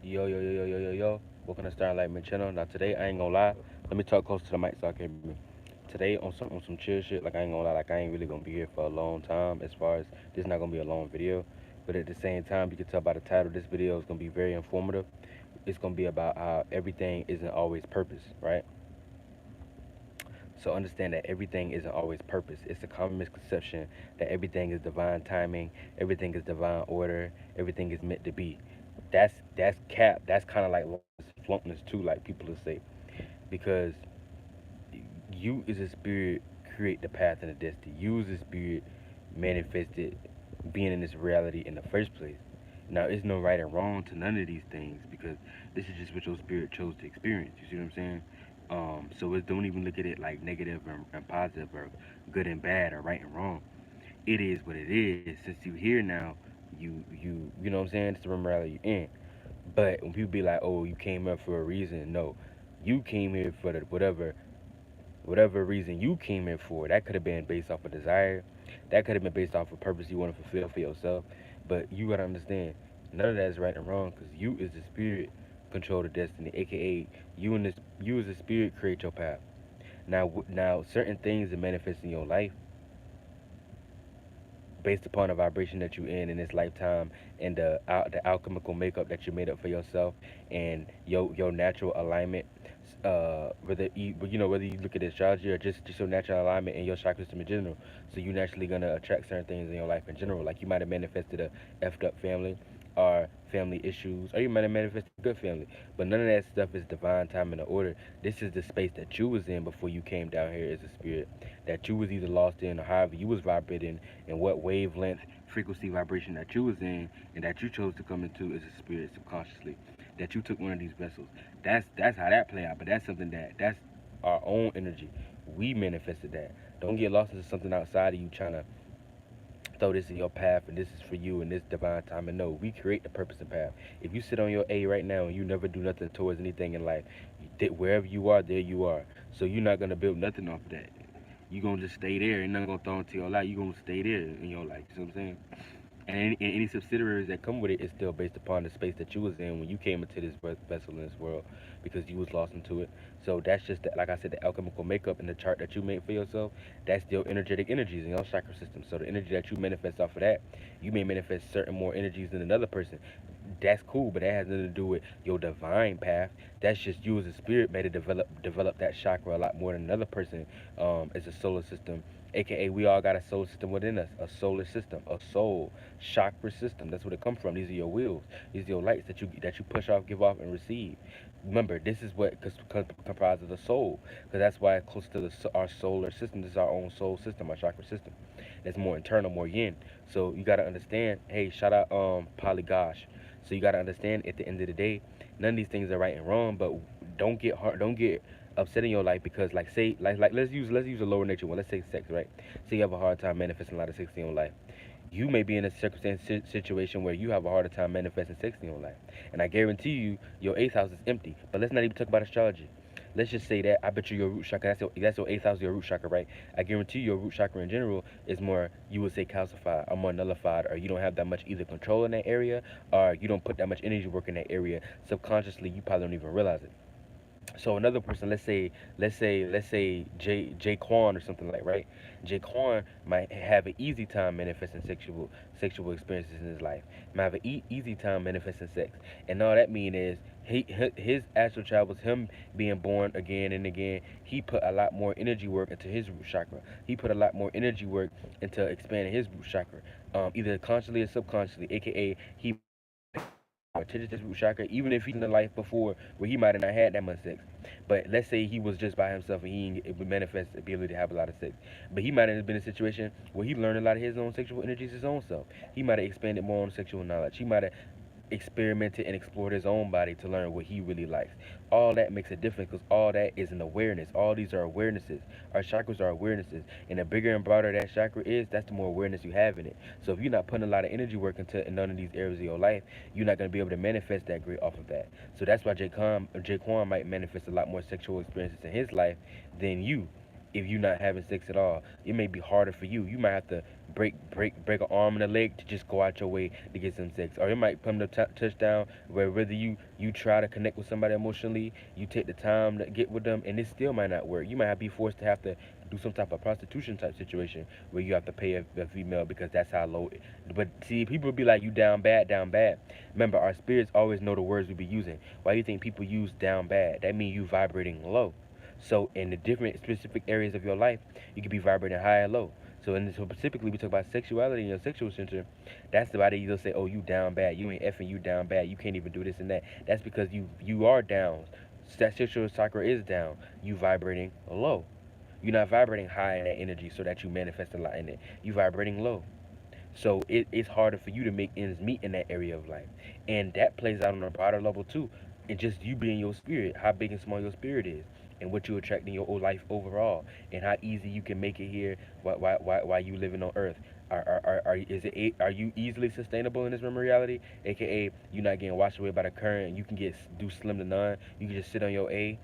Yo, yo, yo, yo, yo, yo, yo. Welcome to Star Enlightenment Channel. Now today I ain't gonna lie. Let me talk close to the mic so I can hear me. Today on some chill shit. Like I ain't gonna lie. Like I ain't really gonna be here for a long time. As far as this not gonna be a long video, but at the same time you can tell by the title. This video is gonna be very informative. It's gonna be about how everything isn't always purpose, right? So understand that everything isn't always purpose. It's a common misconception that everything is divine timing, everything is divine order, everything is meant to be. That's cap. That's kind of like flunkness too, like people will say, because you as a spirit create the path and the destiny. You as a spirit manifested being in this reality in the first place. Now, it's no right or wrong to none of these things because this is just what your spirit chose to experience. You see what I'm saying? So don't even look at it like negative and positive or good and bad or right and wrong. It is what it is. Since you're here now, you know what I'm saying? It's the reality you're in. But when people be like, "Oh, you came here for a reason," no, you came here for the whatever reason you came here for. That could have been based off a desire. That could have been based off a purpose you want to fulfill for yourself. But you gotta understand, none of that is right and wrong because you as the spirit control the destiny, aka you as a spirit create your path. Now certain things that manifest in your life based upon the vibration that you're in this lifetime and the alchemical makeup that you made up for yourself and your natural alignment. Whether you look at astrology or just your natural alignment and your chakra system in general. So you naturally gonna attract certain things in your life in general. Like you might have manifested a effed up family or family issues, or you might have manifested a good family. But none of that stuff is divine time and order. This is the space that you was in before you came down here as a spirit. That you was either lost in or however you was vibrating and what wavelength, frequency, vibration that you was in and that you chose to come into as a spirit subconsciously. That you took one of these vessels. That's how that play out. But that's something that's our own energy. We manifested that. Don't get lost into something outside of you trying to throw this in your path and this is for you and this divine time. And no, we create the purpose and path. If you sit on your A right now and you never do nothing towards anything in life, wherever you are, there you are. So you're not gonna build nothing off of that. You gonna just stay there. Ain't nothing gonna throw into your life. You gonna stay there in your life. You see what I'm saying? And any subsidiaries that come with it is still based upon the space that you was in when you came into this vessel in this world because you was lost into it. So that's just like I said, the alchemical makeup in the chart that you made for yourself. That's still energetic energies in your chakra system. So the energy that you manifest off of that, you may manifest certain more energies than another person. That's cool, but that has nothing to do with your divine path. That's just you as a spirit made to develop that chakra a lot more than another person as a solar system, aka we all got a solar system within us, a solar system, a soul chakra system. That's where it comes from. These are your wheels. These are your lights that you push off, give off, and receive. Remember, this is what comprises the soul, because that's why it's close to our solar system. This is our own soul system, our chakra system. It's more internal, more yin. So you gotta understand. Hey, shout out Polygosh. So you gotta understand. At the end of the day, none of these things are right and wrong. But don't get upset in your life because like say like let's use a lower nature one. Let's say sex, right? So you have a hard time manifesting a lot of sex in your life. You may be in a circumstance situation where you have a harder time manifesting sex in your life, and I guarantee you your eighth house is empty. But let's not even talk about astrology. Let's just say that I bet you your root chakra, that's your eighth house, your root chakra, right? I guarantee your root chakra in general is more, you would say, calcified or more nullified, or you don't have that much either control in that area, or you don't put that much energy work in that area. Subconsciously, you probably don't even realize it. So another person, let's say Jay Quan or something like, right? Jay Quan might have an easy time manifesting sexual experiences in his life. Might have an easy time manifesting sex, and all that mean is his astral travels, him being born again and again. He put a lot more energy work into his root chakra. He put a lot more energy work into expanding his root chakra, either consciously or subconsciously, aka he attention to his root chakra, even if he's in a life before where he might have not had that much sex. But let's say he was just by himself and it would manifest the ability to have a lot of sex. But he might have been in a situation where he learned a lot of his own sexual energies his own self. He might have expanded more on sexual knowledge. He might have experimented and explored his own body to learn what he really likes. All that makes a difference because all that is an awareness. All these are awarenesses. Our chakras are awarenesses. And the bigger and broader that chakra is, that's the more awareness you have in it. So if you're not putting a lot of energy work into none of these areas of your life, you're not going to be able to manifest that great off of that. So that's why Jay Quan might manifest a lot more sexual experiences in his life than you if you're not having sex at all. It may be harder for you. You might have to break an arm and a leg to just go out your way to get some sex. Or it might come to touchdown where whether you try to connect with somebody emotionally, you take the time to get with them, and it still might not work. You might be forced to have to do some type of prostitution type situation where you have to pay a female because that's how low. But see, people be like, you down bad, down bad. Remember, our spirits always know the words we be using. Why do you think people use down bad? That means you vibrating low. So in the different specific areas of your life, you could be vibrating high and low. So specifically, we talk about sexuality and your sexual center. That's the body you'll say, "Oh, you down bad. You ain't effing. You down bad. You can't even do this and that." That's because you are down. That sexual chakra is down. You vibrating low. You're not vibrating high in that energy so that you manifest a lot in it. You vibrating low. So it's harder for you to make ends meet in that area of life. And that plays out on a broader level too. And just you being your spirit, how big and small your spirit is, and what you attract in your whole life overall, and how easy you can make it here while you living on Earth. Are you easily sustainable in this reality? AKA, you're not getting washed away by the current. You can do slim to none. You can just sit on your A,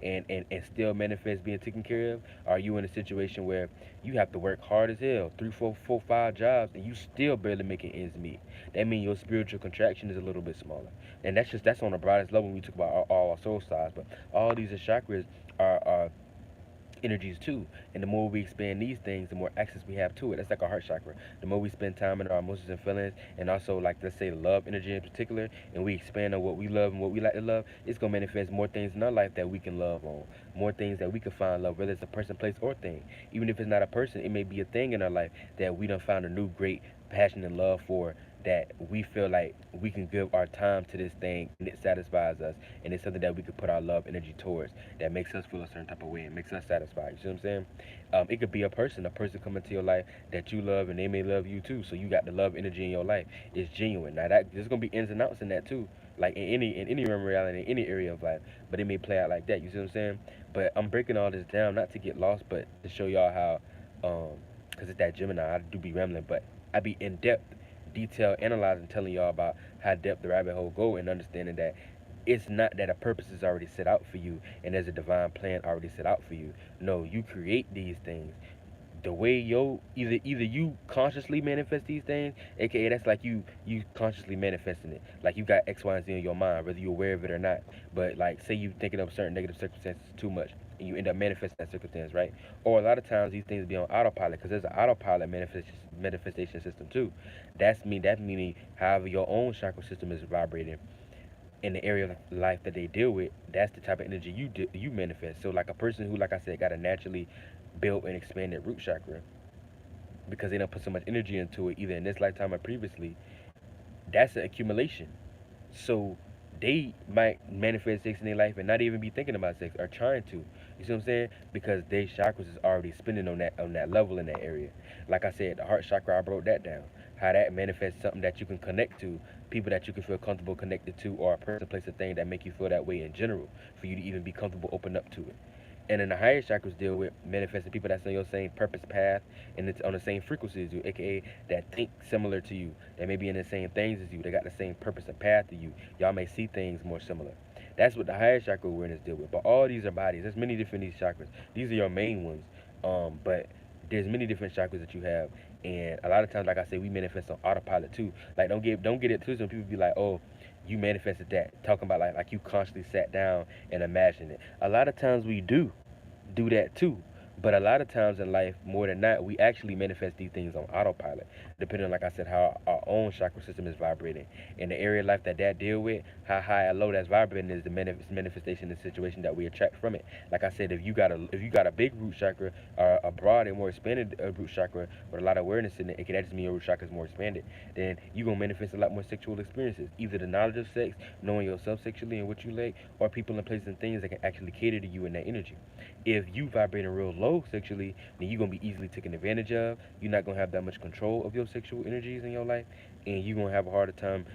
and still manifest being taken care of. Are you in a situation where you have to work hard as hell, three, four, five jobs, and you still barely making ends meet? That means your spiritual contraction is a little bit smaller, and that's on the broadest level when we talk about all our soul sides. But all these chakras are energies too. And the more we expand these things, the more access we have to it. That's like our heart chakra. The more we spend time in our emotions and feelings, and also like let's say love energy in particular, and we expand on what we love and what we like to love, it's gonna manifest more things in our life that we can love on, more things that we can find love, whether it's a person, place, or thing. Even if it's not a person, it may be a thing in our life that we done found a new great passion and love for, that we feel like we can give our time to this thing and it satisfies us, and it's something that we could put our love energy towards that makes us feel a certain type of way and makes us satisfied. You see what I'm saying? It could be a person come into your life that you love and they may love you too. So you got the love energy in your life. It's genuine. Now that there's gonna be ins and outs in that too. Like in any realm of reality, in any area of life, but it may play out like that. You see what I'm saying? But I'm breaking all this down not to get lost, but to show y'all how, cause it's that Gemini. I do be rambling, but I be in depth, detail, analyzing, telling y'all about how depth the rabbit hole go, and understanding that it's not that a purpose is already set out for you and there's a divine plan already set out for you. No, you create these things. The way either you consciously manifest these things, aka that's like you consciously manifesting it. Like you got X, Y, and Z in your mind, whether you're aware of it or not. But like say you thinking of certain negative circumstances too much and you end up manifesting that circumstance, right? Or a lot of times these things be on autopilot because there's an autopilot manifestation system too. That meaning however your own chakra system is vibrating in the area of life that they deal with, that's the type of energy you manifest. So like a person who, like I said, got a naturally built and expanded root chakra because they don't put so much energy into it either in this lifetime or previously, that's an accumulation. So they might manifest sex in their life and not even be thinking about sex or trying to. You see what I'm saying? Because their chakras is already spinning on that level in that area. Like I said, the heart chakra, I broke that down. How that manifests something that you can connect to, people that you can feel comfortable connected to, or a person, place, or thing that make you feel that way in general, for you to even be comfortable open up to it. And then the higher chakras deal with manifesting people that's on your same purpose path and it's on the same frequency as you, aka that think similar to you, that may be in the same things as you, they got the same purpose and path to you. Y'all may see things more similar. That's what the higher chakra awareness deal with. But all these are bodies. There's many different these chakras. These are your main ones. But there's many different chakras that you have, and a lot of times, like I said, we manifest on autopilot too. Like don't get it twisted. When people be like, oh, you manifested that, talking about like you constantly sat down and imagined it. A lot of times we do that too. But a lot of times in life, more than not, we actually manifest these things on autopilot, depending on, like I said, how our own chakra system is vibrating. In the area of life that deal with, how high or low that's vibrating is the manifestation of the situation that we attract from it. Like I said, if you got a big root chakra or a broad and more expanded root chakra with a lot of awareness in it, it can actually mean your root chakra is more expanded. Then you're going to manifest a lot more sexual experiences, either the knowledge of sex, knowing yourself sexually and what you like, or people and places and things that can actually cater to you in that energy. If you vibrating real low sexually, then you're gonna be easily taken advantage of. You're not gonna have that much control of your sexual energies in your life, and you're gonna have a harder time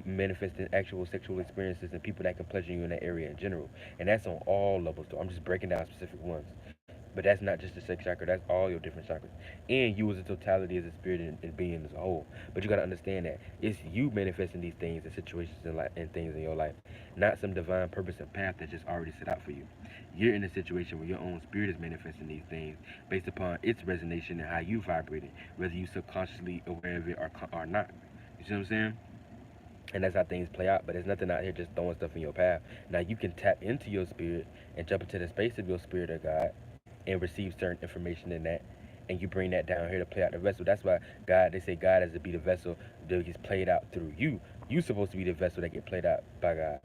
manifesting actual sexual experiences and people that can pleasure you in that area in general. And that's on all levels, though. I'm just breaking down specific ones. But that's not just the sex chakra, that's all your different chakras. And you as a totality as a spirit and being as a whole. But you gotta understand that it's you manifesting these things and situations in life and things in your life. Not some divine purpose and path that just already set out for you. You're in a situation where your own spirit is manifesting these things based upon its resonation and how you vibrating, whether you subconsciously aware of it or not. You see what I'm saying? And that's how things play out. But there's nothing out here just throwing stuff in your path. Now you can tap into your spirit and jump into the space of your spirit or God and receive certain information in that. And you bring that down here to play out the vessel. That's why God, they say God is to be the vessel that gets played out through you. You supposed to be the vessel that get played out by God.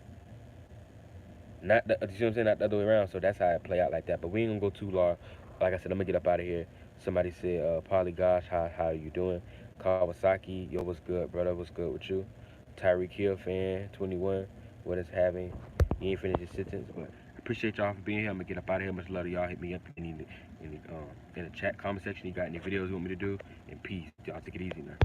Not the, you see what I'm saying? Not the other way around. So that's how it play out like that. But we ain't gonna go too long. Like I said, I'm gonna get up out of here. Somebody said, Polly, gosh, how are you doing? Kawasaki, yo, what's good, brother? What's good with you? Tyreek Hill fan, 21. What is having? You ain't finished your sentence, but I appreciate y'all for being here. I'm gonna get up out of here. Much love to y'all. Hit me up in the chat comment section. You got any videos you want me to do? And peace. Y'all take it easy now.